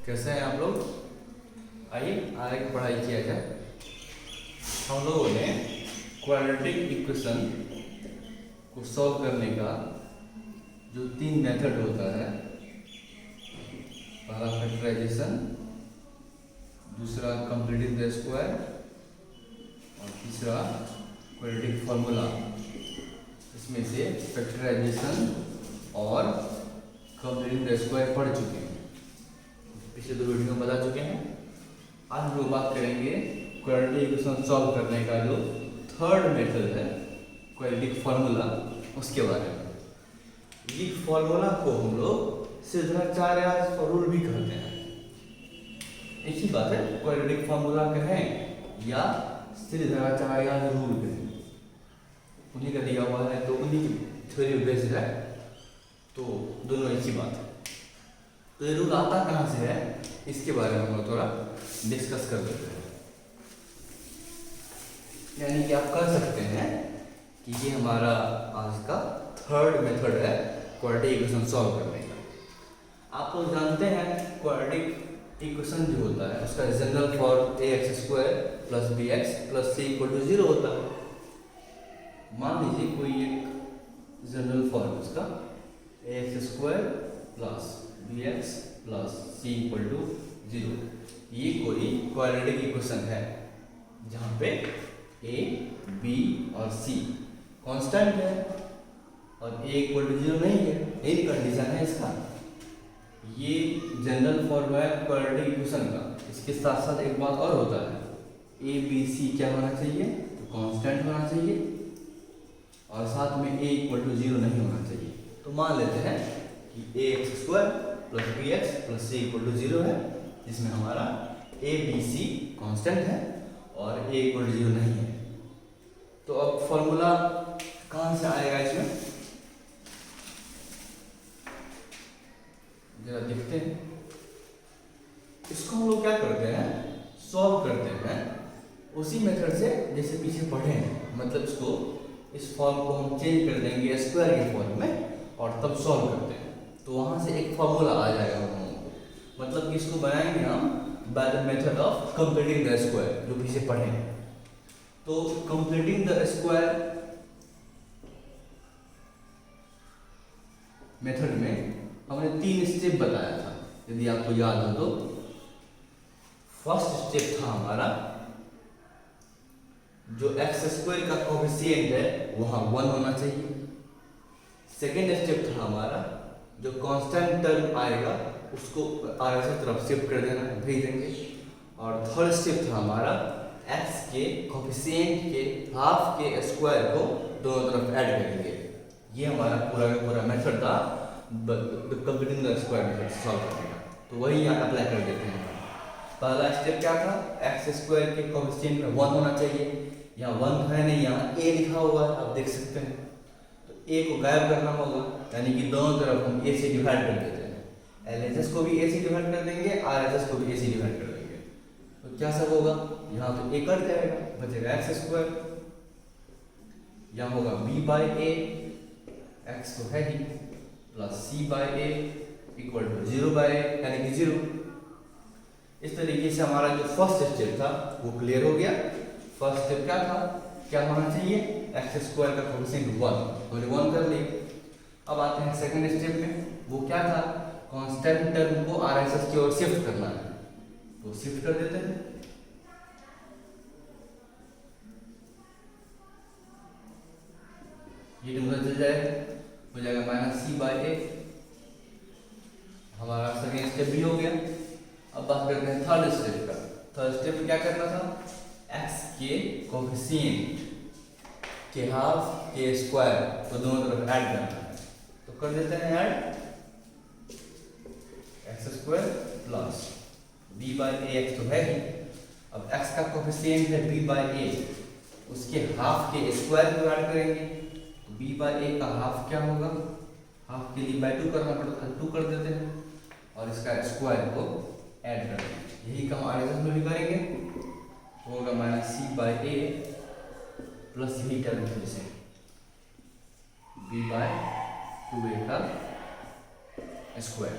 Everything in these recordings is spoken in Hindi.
कैसे हैं आप लोग? आइए आगे की पढ़ाई किया जाए। हम लोगों ने क्वाड्रेटिक इक्वेशन को सॉल्व करने का जो 3 मेथड होता है, पहला फैक्टराइजेशन, दूसरा कंप्लीटिंग द स्क्वायर और तीसरा क्वाड्रेटिक फॉर्मूला। इसमें से फैक्टराइजेशन और कंप्लीटिंग द स्क्वायर पढ़ चुके हैं, पिछले 2 वीडियो में बता चुके हैं। आज हम लोग बात करेंगे क्वाड्रेटिक इक्वेशन सॉल्व करने का जो थर्ड मेथड है, क्वाड्रेटिक फॉर्मूला, उसके बारे में। ये फॉर्मूला को हम लोग सिद्धाचार्य रूल भी कहते हैं। एक ही बात है, क्वाड्रेटिक फॉर्मूला कहें या सिद्धाचार्य रूल कहें, उन्हीं का दिया हुआ है तो उन्हीं की थ्योरी बेस्ड है, तो दोनों एक ही बात है। तो ये रूल आता कहाँ से है, इसके बारे में हम लोग थोड़ा डिस्कस कर लेते हैं। यानी कि आप कह सकते हैं कि ये हमारा आज का थर्ड मेथड है क्वाड्रेटिक इक्वेशन सॉल्व करने का। आप लोग जानते हैं क्वाड्रेटिक इक्वेशन जो होता है उसका general form ax² + bx + c = 0 होता है। मान लीजिए कोई एक जनरल फॉर्म उसका ax² + bx + c = 0, ये कोई क्वाड्रेटिक इक्वेशन है जहाँ पे a, b और c कांस्टेंट है और a = 0 नहीं है, यही कंडीशन है इसका। ये जनरल फॉर्म है क्वाड्रेटिक इक्वेशन का। इसके साथ साथ एक बात और होता है, a, b, c क्या होना चाहिए, तो कांस्टेंट होना चाहिए और साथ में a = 0 नहीं होना चाहिए। तो मान लेते हैं कि ax² + bx + c = 0 है, जिसमें हमारा a, b, c कांस्टेंट है और a = 0 नहीं है। तो अब फॉर्मूला कहाँ से आएगा इसमें, जरा देखते हैं। इसको हम लोग क्या करते हैं, सॉल्व करते हैं उसी मेथड से जैसे पीछे पढ़े हैं। मतलब इसको, इस फॉर्म को हम चेंज कर देंगे स्क्वायर के फॉर्म में और तब सॉल्व करते हैं, तो वहां से एक फॉर्मूला आ जाएगा हम लोगों को। मतलब कि इसको बनाएंगे हम by the method of completing the square, जो पीछे पढ़े हैं। तो कंप्लीटिंग द स्क्वायर मेथड में हमने 3 स्टेप बताया था, यदि आपको याद हो तो। फर्स्ट स्टेप था हमारा जो x² का कोएफिशिएंट है वहां 1 होना चाहिए। सेकेंड स्टेप था हमारा जो कांस्टेंट टर्म आएगा उसको आगे तरफ शिफ्ट कर देना, भेज देंगे। और थर्ड स्टेप था हमारा x के कोएफिशिएंट के हाफ के स्क्वायर को दोनों तरफ ऐड करेंगे। ये हमारा पूरा का पूरा मेथड था completing the square method solve करने का। तो वही यहाँ अप्लाई कर देते हैं। पहला स्टेप क्या था, x² के कोएफिशिएंट में 1 होना चाहिए। यहाँ 1 है नहीं, यहाँ a लिखा हुआ है, आप देख सकते हैं। तो a को गायब करना होगा, यानी कि दोनों तरफ हम a से डिवाइड कर देते हैं। LHS को भी a से डिवाइड कर देंगे, RHS को भी a से डिवाइड कर देंगे। तो क्या सब होगा, यहाँ तो a कट जाएगा, बचेगा x²। यहाँ होगा b/a, x तो है ही, + c/a = 0/a, यानी कि 0। इस तरीके से हमारा जो फर्स्ट स्टेप था वो क्लियर हो गया। फर्स्ट स्टेप क्या था, क्या होना चाहिए, x² का कोएफिशिएंट 1, हमने 1 कर लिया। अब आते हैं सेकंड स्टेप में, वो क्या था, कांस्टेंट टर्म को RHS की ओर शिफ्ट करना है, तो शिफ्ट कर देते हैं। ये टर्म चल जाएगा, हो जाएगा -c/a। हमारा सेकंड स्टेप भी हो गया। अब बात करते हैं थर्ड स्टेप का। थर्ड स्टेप में क्या करना था, x के कोएफिशिएंट के हाफ के स्क्वायर को दोनों तरफ ऐड करना है, तो कर देते हैं ऐड। x² + b/a, x तो है ही। अब x का कोएफिशिएंट है b/a, उसके हाफ के स्क्वायर को ऐड करेंगे। तो b/a का हाफ क्या होगा, हाफ के लिए 2 करना पड़ता है, 2 कर देते हैं और इसका स्क्वायर को ऐड कर देंगे। यही काम आगे में भी करेंगे, होगा -c/a प्लस यही टर्म फिर से b/2a का स्क्वायर।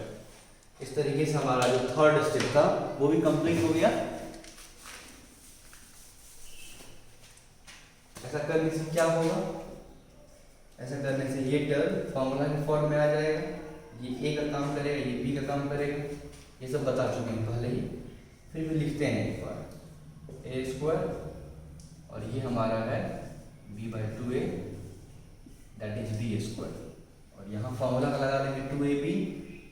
इस तरीके से हमारा जो थर्ड स्टेप था वो भी कंप्लीट हो गया। ऐसा करने से क्या होगा, ऐसा करने से ये टर्म फॉर्मूला के फॉर्म में आ जाएगा, ये ए का काम करेगा, ये बी का काम करेगा, ये सब बता चुके हैं पहले ही। फिर भी लिखते हैं एक बार, ए स्क्वायर और ये हमारा है b by two a that is b square, और यहाँ फॉर्मूला का लगा देंगे टू ए बी,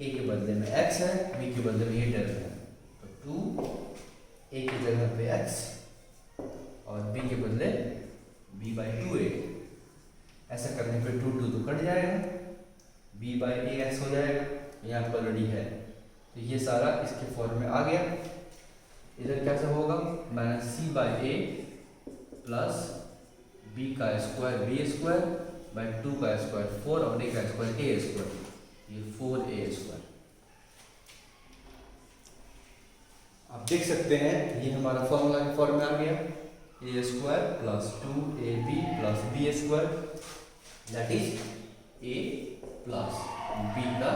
ए के बदले में एक्स है, बी के बदले में ये टर्म है, तो टू ए की जगह पे एक्स और बी के बदले बी बाई टू ए। ऐसा करने पे टू टू तो कट जाएगा, बी बाई ए एक्स हो जाएगा, यहाँ पर ऑलरेडी है, तो ये सारा इसके फॉर्म में आ गया। इधर कैसे होगा, minus c by a plus b का square b square by two का स्क्वायर फोर और ए का स्क्वायर ए स्क्वायर, ये 4a²। आप देख सकते हैं ये हमारा फॉर्मूला के फॉर्म में आ गया, a square plus 2ab plus b square that is a plus b का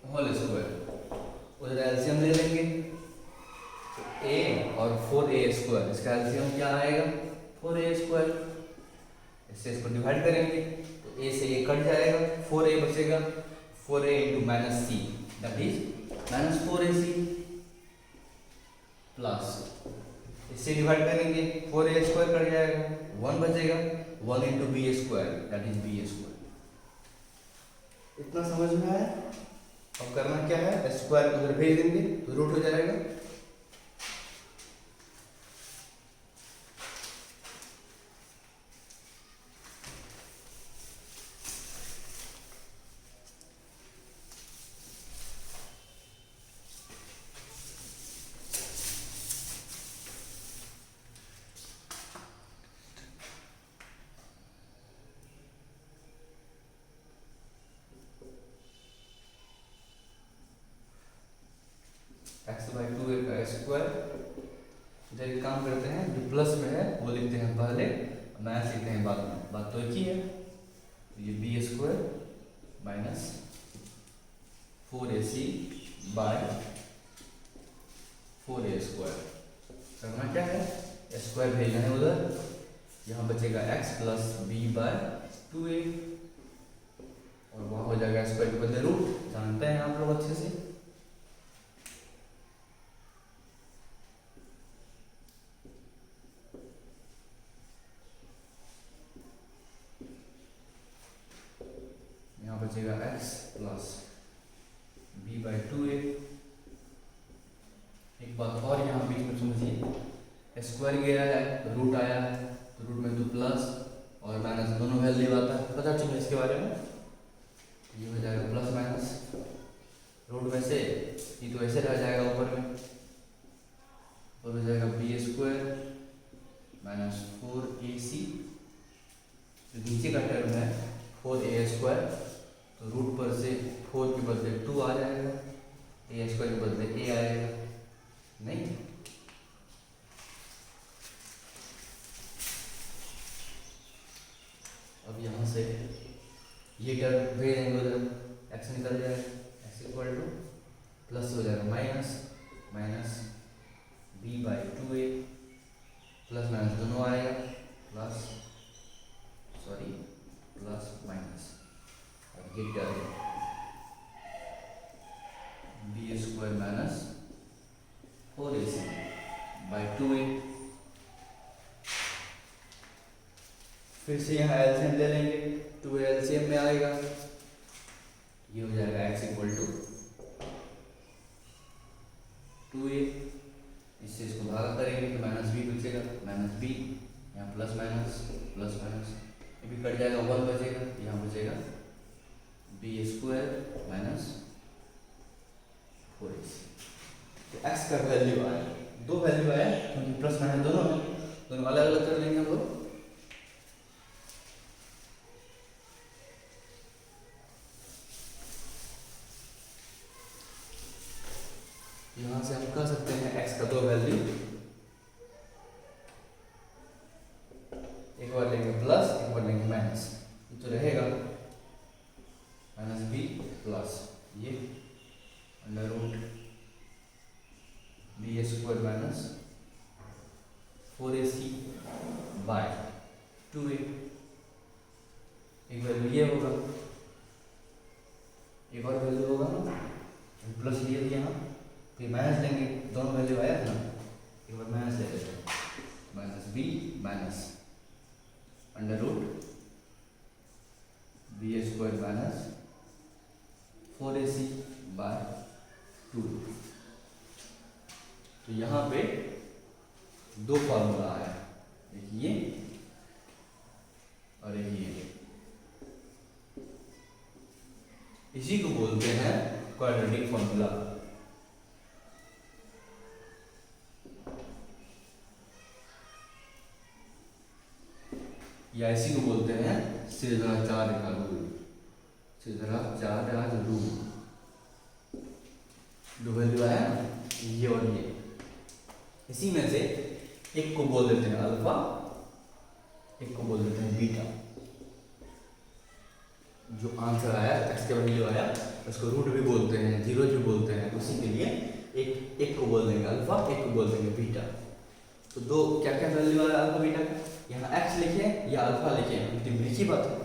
होल स्क्वायर। उधर एलसीएम ले लेंगे, तो a और 4a², इसका एलसीएम क्या आएगा 4a²। इससे इसको डिवाइड करेंगे तो a से a कट जाएगा, 4a बचेगा, 4a into minus see that is minus 4ac plus इससे डिवाइड करेंगे 4a² कट जाएगा, 1 बचेगा, 1 into b² that is b²। इतना समझ में आया। अब करना क्या है, स्क्वायर को उधर भेज देंगे तो रूट हो जाएगा। एक्स बाई टू ए का स्क्वायर, इधर एक काम करते हैं, जो प्लस में है वो लिखते हैं पहले, माइनस लिखते हैं बाद में, बात तो एक ही है। तो ये b² minus 4ac bye 4a²। करना क्या है, स्क्वायर भेजना है उधर, यहाँ बचेगा x plus B bye 2a और वहाँ हो जाएगा स्क्वायर के बदले रूट, जानते हैं आप लोग अच्छे से। यहाँ बचेगा x plus B by 2a। एक बात और यहाँ बीच में समझिए, स्क्वायर गया है तो रूट आया है, तो रूट में तो प्लस और माइनस दोनों वैल्यू आता है, पता चलिए इसके बारे में। ये हो जाएगा प्लस माइनस, रूट में से ये तो ऐसे रह जाएगा ऊपर में, और हो जाएगा b² माइनस 4ac, जो नीचे का टर्म है 4a², तो रूट पर से 4 के बदले 2 आ जाएगा, a² के बदले a आएगा, नहीं। अब यहाँ से ये टर्म भेज देंगे उधर, x निकल जाएगा, x इक्वल टू प्लस हो जाएगा minus minus b by 2a plus minus दोनों आएगा, प्लस सॉरी प्लस माइनस, और ये term b² minus 4ac by 2a। फिर से यहाँ एलसीएम ले लेंगे, 2 एलसीएम में आएगा, ये हो जाएगा x इक्वल टू 2a, इससे इसको भागा करेंगे तो माइनस b बचेगा, माइनस b, यहाँ प्लस माइनस प्लस माइनस, ये भी कट जाएगा, 1 बचेगा, यहाँ बचेगा b² माइनस 4ac। तो x का वैल्यू आया, 2 वैल्यू आया क्योंकि प्लस माइनस दोनों अलग अलग कर लेंगे हम लोग। यहाँ से हम कह सकते हैं x का 2 वैल्यू, एक बार लेंगे प्लस एक बार लेंगे माइनस, तो रहेगा माइनस b ये under root b square minus 4ac by 2a। एक वैल्यू ये होगा, एक और वैल्यू होगा ना, प्लस लिया था यहाँ, फिर माइनस लेंगे, दोनों वैल्यू आया था ना, एक बार माइनस ले लेते हैं, minus b minus under root b square minus 4ac by 2। तो यहाँ पे दो फॉर्मूला आया, एक ये और एक ये। इसी को बोलते हैं क्वाड्रेटिक फॉर्मूला। या इसी को बोलते हैं सीधा-चार का रूल। सीधा-चार का रूल। दो वैल्यू आया ना, ये और ये। इसी में से एक को बोल देते हैं अल्फा, एक को बोल देते हैं बीटा। जो आंसर आया, एक्स का वैल्यू आया, उसको रूट भी बोलते हैं, जीरो भी बोलते हैं। उसी के लिए एक को बोल देंगे अल्फा, एक को बोल देंगे बीटा। तो दो क्या क्या वैल्यू आया अल्फा बीटा का, यहाँ एक्स लिखे या अल्फा लिखे, उनकी लिखी बात है।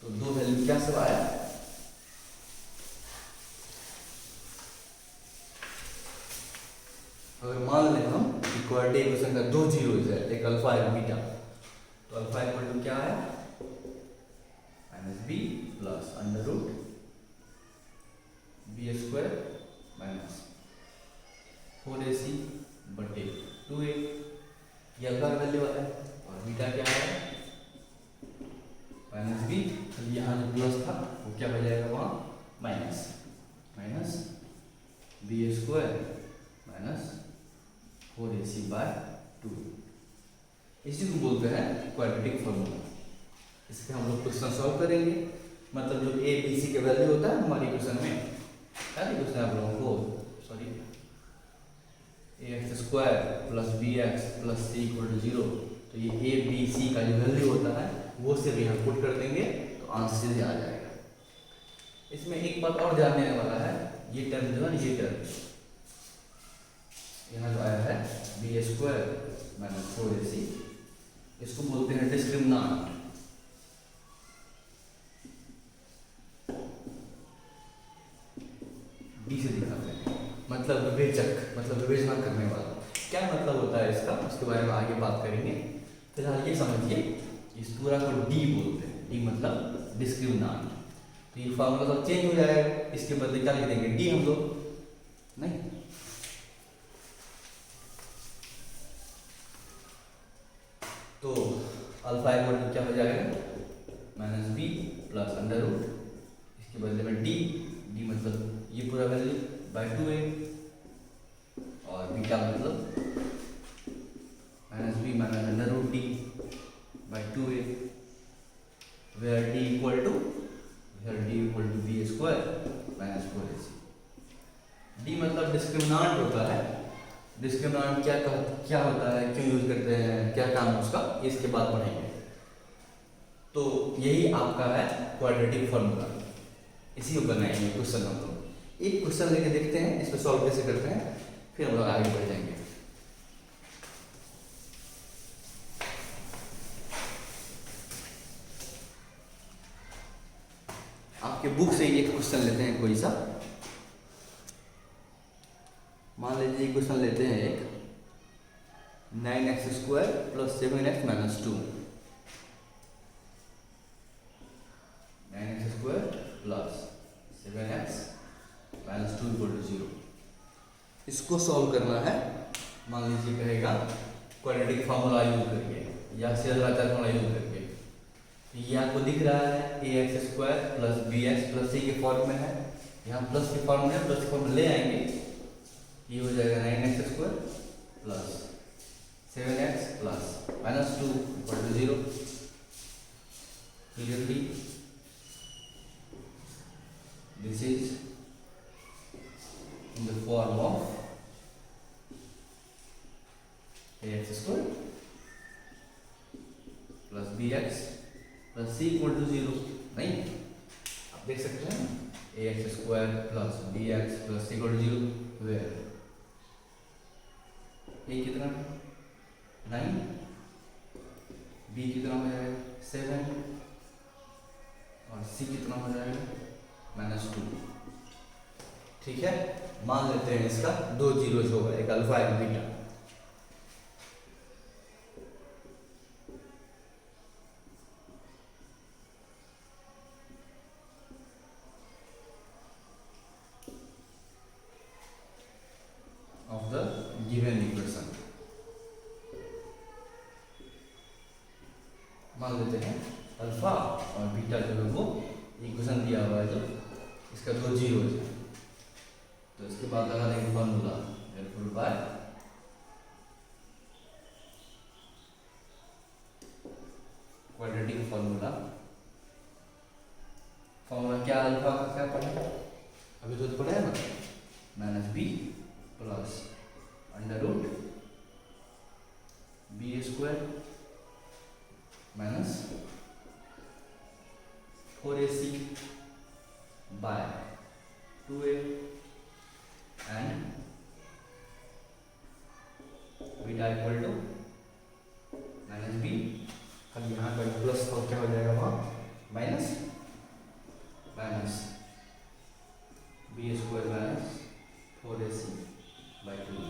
तो दो वैल्यू क्या सब आया, अगर मान लें हम कि क्वाड्रेटिक इक्वेशन का दो जीरोज है, एक अल्फा एक बीटा, तो अल्फा इक्वल टू क्या आया, minus b plus under root b square minus 4ac बटे 2a। ये अल्फा का वैल्यू आता है, और बीटा क्या है माइनस बी, यहाँ जो प्लस था वो क्या हो जाएगा वहाँ minus, minus b square minus 4ac by 2। इसी को बोलते हैं क्वाड्रेटिक फॉर्मूला। इस पर हम लोग क्वेश्चन सॉल्व करेंगे। मतलब जो ए बी सी के वैल्यू होता है हमारी क्वेश्चन में, क्या क्वेश्चन आप लोगों को, sorry, ax square plus b x plus c equal to 0। तो ये ए बी सी का जो वैल्यू होता है वो सिर्फ यहाँ पुट कर देंगे तो आंसर सीधे आ जाएगा। इसमें एक बात और ध्यान देने वाला है, ये टर्म जो है, ये टर्म यहाँ जो आया है बी स्क्वायर माइनस 4ac, इसको बोलते हैं डिस्क्रिमिनांट। डी से दिखाते हैं, मतलब विवेचक, मतलब विवेचना करने वाला। क्या मतलब होता है इसका, उसके बारे में आगे बात करेंगे। फिलहाल ये समझिए, इस पूरा को डी बोलते हैं। डी मतलब डिस्क्रिमिनांट। तो ये फॉर्मूला तो चेंज हो जाएगा, इसके बदले क्या लिख देंगे, डी हम लोग, नहीं। तो अल्फा इक्वल टू क्या हो जाएगा, minus b plus under root, इसके बदले में डी, डी मतलब ये पूरा वैल्यू बाय 2a, और बीटा मतलब minus b minus under root d by 2a, where d equal to b square minus 4ac। D मतलब डिस्क्रिमिनांट होता है। डिस्क्रिमिनांट क्या होता है, क्यों यूज करते हैं, क्या काम है उसका, इसके बाद पढ़ेंगे। तो यही आपका है क्वाड्रेटिक फॉर्मूला। इसी को बनाएंगे क्वेश्चन हम लोग। एक क्वेश्चन लेके देखते हैं इसको सॉल्व कैसे करते हैं, फिर हम लोग आगे बढ़ जाएंगे। आपके बुक से एक क्वेश्चन लेते हैं कोई सा। मान लीजिए क्वेश्चन लेते हैं एक, 9x square plus 7x minus 2। 9x square plus 7x minus 2 equal to 0। इसको सॉल्व करना है। मान लीजिए कहेगा क्वाड्रेटिक फॉर्मूला यूज करके या सीधा-चार फॉर्मूला यूज करके। ये आपको दिख रहा है ax square plus bx plus c के फॉर्म में है, यहाँ प्लस के फॉर्म में, प्लस के फॉर्म में ले आएंगे, ये हो जाएगा 9x square plus 7x plus minus 2 equal to 0। Clearly this is in the form of ax square plus bx plus c equal to 0। नहीं, आप देख सकते हैं a x square plus b x plus equal to zero, where a कितना है 9, बी कितना हो जाएगा 7 और सी कितना हो जाएगा -2। ठीक है, मान लेते हैं इसका दो जीरोज होगा, एक अल्फा एक beta. Of the given equation मान लेते हैं अल्फा और बीटा जो है वो इक्वेशन दिया हुआ है, जो इसका दो जीरोज है, तो इसके बाद लगा देंगे formula l by quadratic formula. Formula क्या अल्फा का क्या पढ़े अभी तो पढ़े ना, minus b plus under root b square minus 4ac by 2a and beta equal to minus b, अब यहाँ पर प्लस और क्या हो जाएगा वहाँ minus minus b square minus 4ac by 2।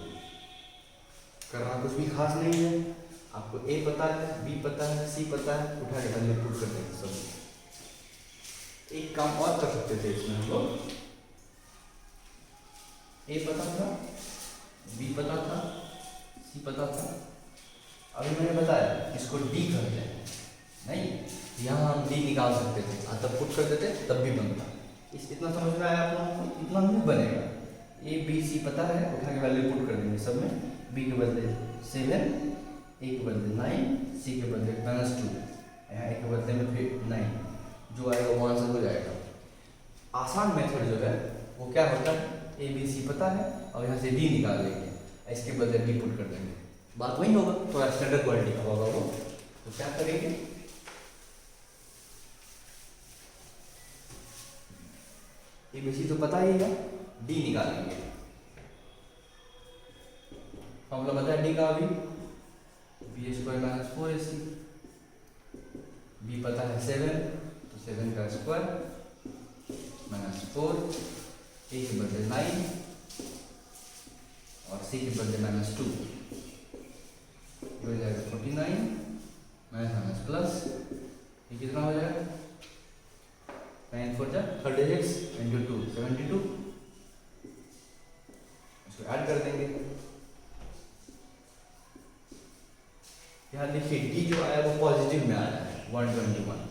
करना कुछ भी खास नहीं है, आपको ए पता है, बी पता है, सी पता है, उठा के पहले पुट कर देंगे सब। एक काम और कर सकते थे इसमें हम लोग, ए पता था, बी पता था, सी पता था, अभी मैंने बताया इसको डी करते हैं, नहीं यहाँ हम डी निकाल सकते थे, तब पुट कर देते तब भी बनता। इतना समझ में आया आप लोगों को? इतना नहीं बनेगा, ए बी सी पता है, उठा के वैल्यू पुट कर देंगे सब में, बी के बदले 7, ए के बदले 9, सी के बदले -2, यहाँ ए के बदले में फिर 9, जो आएगा वो आंसर हो जाएगा। आसान मेथड जो है वो क्या होता है, ए बी सी पता है और यहाँ से डी निकाल लेंगे, इसके बदले डी पुट कर देंगे, बात वही होगा, थोड़ा स्टैंडर्ड क्वालिटी का होगा वो। तो क्या करेंगे, ए बी सी तो पता ही है, डी निकालेंगे। फॉर्मूला बताया डी का अभी, B square minus 4ac, B पता है 7, तो 7 का स्क्वायर माइनस 4, ए के बदले 9 और सी के बदले -2, ये हो जाएगा 49 माइनस प्लस, ये कितना हो जाएगा 9 4 36 इंटू 2 72, इसको ऐड कर देंगे। यहाँ देखिए डी जो आया वो पॉजिटिव में आया है 121,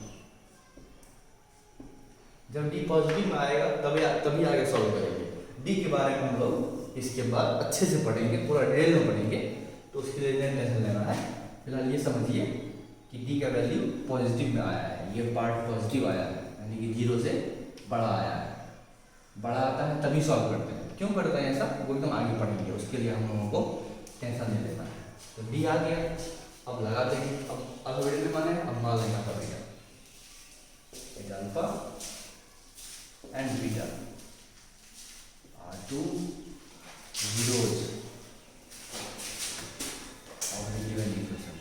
जब डी पॉजिटिव में आएगा तभी आगे सॉल्व करेंगे। डी के बारे में हम लोग इसके बाद अच्छे से पढ़ेंगे, पूरा डिटेल में पढ़ेंगे, तो उसके लिए टेंशन लेना है। फिलहाल ये समझिए कि डी का वैल्यू पॉजिटिव में आया है, ये पार्ट पॉजिटिव आया है, यानी कि 0 से बड़ा आया है। बड़ा आता है तभी सॉल्व करते हैं, क्यों करते हैं ऐसा वो एकदम आगे पढ़ेंगे, उसके लिए हम लोगों को टेंशन नहीं लेना है। तो डी आ गया, अब लगा देंगे, अब अल्फाबेटिकली माने, अब मान लेना पड़ेगा alpha and beta are two zeros of the given equation।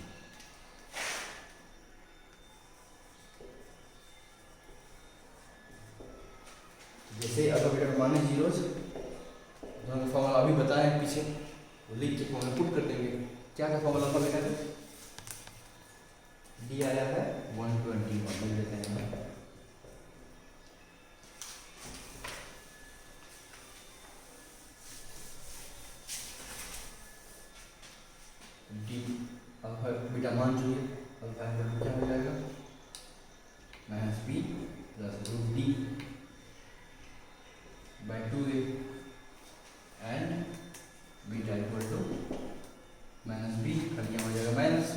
जैसे अल्फाबेट माने जीरोज, जो फॉर्मूला अभी बताया है पीछे, वो लिख के फॉर्मूला पुट कर देंगे। क्या था फॉर्मूला अल्फाबेट में? डी आया है 121, लिख देते हैं डी अल्फा बीटा मान चुके, अल्फा क्या हो जाएगा -b plus root d by 2a and beta equal to -b, क्या हो जाएगा minus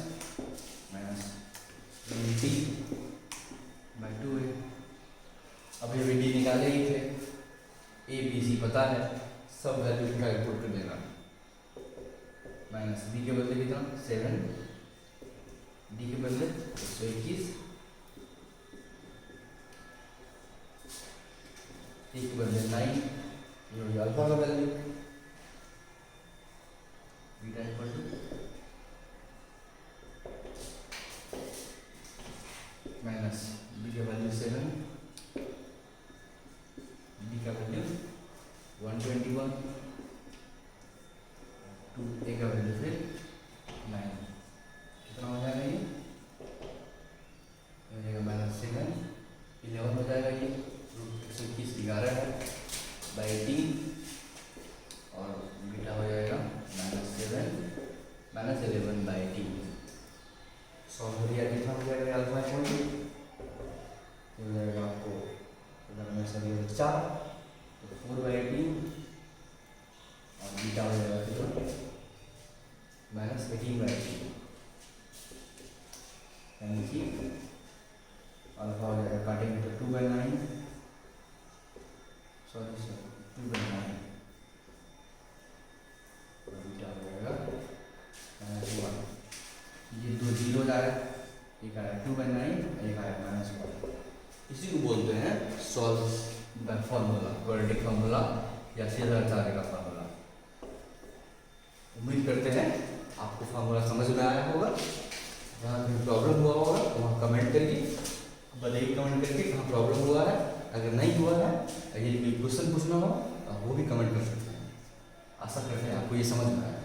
root d by 2a। अभी अभी डी निकाले ही थे, ए बी सी पता है, सब वैल्यू का इनपुट कर देना। -b के बदले कितना 7, डी के बदले 121, एक के बदले 9, ये हो गया अल्फा का value, beta equal to minus b का वैल्यू 7, बी का वैल्यू 121, 2 ए का वैल्यू फिर 9, कितना हो जाएगा ये हो जाएगा -7, 11 हो जाएगा ये, रूट 121 11 है बाई 18, और बीटा हो जाएगा -11 बाई 18, सॉल्व करिए कितना हो जाएगा अल्फा इक्वल टू हो जाएगा आपको अगर मैं सभी 4, तो 4 बाई 18, और बीटा हो जाएगा फिर -18 बाई 18, यानी कि अल्फा हो जाएगा काटेंगे तो 2 बाई 9, सॉरी 2 बाई 9, और बीटा हो जाएगा -1, ये 2 जीरो जा रहा है, एक आया 2 बाई 9, एक आया -1, इसी को बोलते हैं solve by formula, quadratic formula या सीधा-साधा का फार्मूला। उम्मीद करते हैं आपको फार्मूला समझ में आया होगा, जहाँ कहीं प्रॉब्लम हुआ होगा तो वहाँ कमेंट करिए, बताइए कमेंट करके कहाँ प्रॉब्लम हुआ है, अगर नहीं हुआ है अगर कोई क्वेश्चन पूछना हो तो वो भी कमेंट कर सकते हैं। आशा करते हैं आपको ये समझ में आया।